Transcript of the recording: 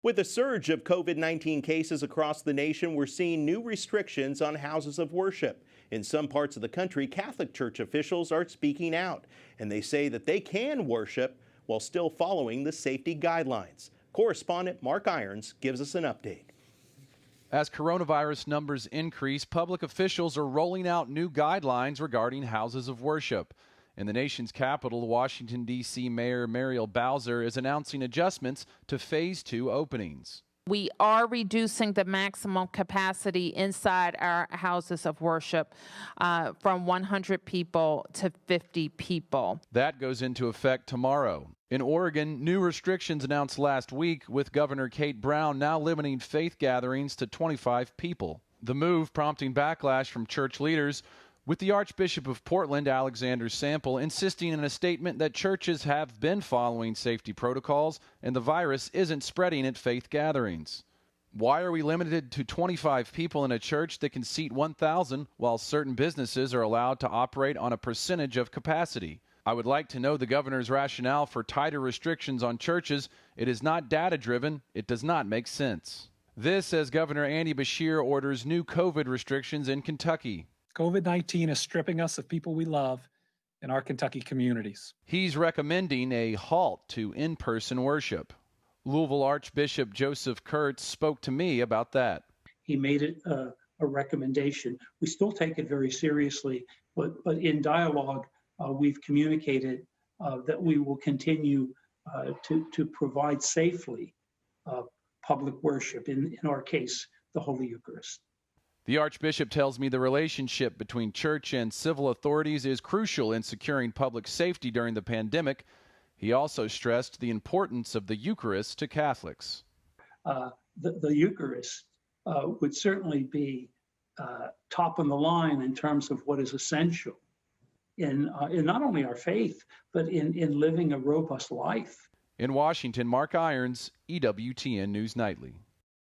With a surge of COVID-19 cases across the nation, we're seeing new restrictions on houses of worship. In some parts of the country, Catholic Church officials are speaking out, and they say that they can worship while still following the safety guidelines. Correspondent Mark Irons gives us an update. As coronavirus numbers increase, public officials are rolling out new guidelines regarding houses of worship. In the nation's capital, Washington, D.C. Mayor Muriel Bowser is announcing adjustments to Phase 2 openings. We are reducing the maximum capacity inside our houses of worship from 100 people to 50 people. That goes into effect tomorrow. In Oregon, new restrictions announced last week, with Governor Kate Brown now limiting faith gatherings to 25 people. The move prompting backlash from church leaders, with the Archbishop of Portland, Alexander Sample, insisting in a statement that churches have been following safety protocols and the virus isn't spreading at faith gatherings. Why are we limited to 25 people in a church that can seat 1,000 while certain businesses are allowed to operate on a percentage of capacity? I would like to know the governor's rationale for tighter restrictions on churches. It is not data-driven. It does not make sense. This as Governor Beshear orders new COVID restrictions in Kentucky. COVID-19 is stripping us of people we love in our Kentucky communities. He's recommending a halt to in-person worship. Louisville Archbishop Joseph Kurtz spoke to me about that. He made it a recommendation. We still take it very seriously, but in dialogue, we've communicated that we will continue to provide safely public worship, in our case, the Holy Eucharist. The Archbishop tells me the relationship between church and civil authorities is crucial in securing public safety during the pandemic. He also stressed the importance of the Eucharist to Catholics. The Eucharist would certainly be top on the line in terms of what is essential in not only our faith, but in living a robust life. In Washington, Mark Irons, EWTN News Nightly.